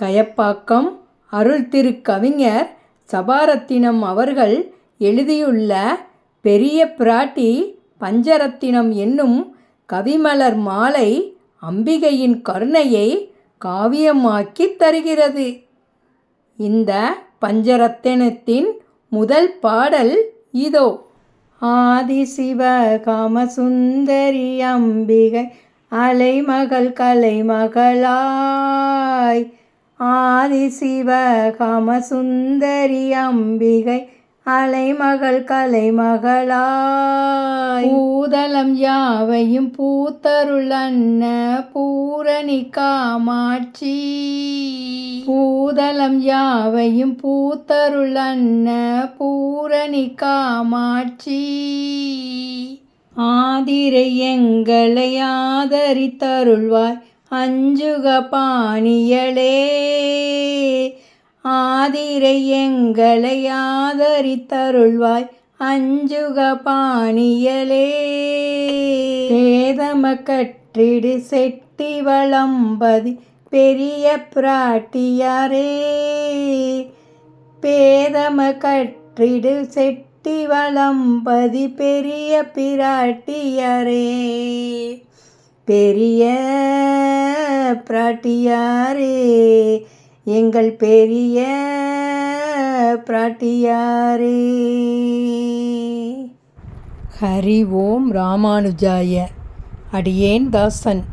கயப்பாக்கம் அருள் திருக்கவிஞர் சபாரத்தினம் அவர்கள் எழுதியுள்ள பெரிய பிராட்டி பஞ்சரத்தினம் என்னும் கவிமலர் மாலை அம்பிகையின் கருணையை காவியமாக்கித் தருகிறது. இந்த பஞ்சரத்தினத்தின் முதல் பாடல் இதோ. ஆதிசிவ காமசுந்தரி அம்பிகை அலைமகள் கலைமகளாய். ஆதிசிவ காமசுந்தரி அம்பிகை அலைமகள் கலைமகளாய். பூதலம் யாவையும் பூத்தருள் அன்ன பூரணி காமாட்சி. பூதலம் யாவையும் பூத்தருள் அன்ன பூரணி காமாட்சி. ஆதிரை எங்களை ஆதரித்தருள்வாய் அஞ்சுக பாணியளே. ஆதிரை எங்களை ஆதரித்தருள்வாய் அஞ்சுக பாணியளே. பேதம கற்றிடு செட்டி வளம்பதி பெரிய பிராட்டியாரே. பேதம கற்றிடு செட்டி வளம்பதி பெரிய பிராட்டியாரே. பெரிய பிராட்டியாரே எங்கள் பெரிய பிராட்டியாரே. ஹரி ஓம் ராமானுஜாய. அடியேன் தாசன்.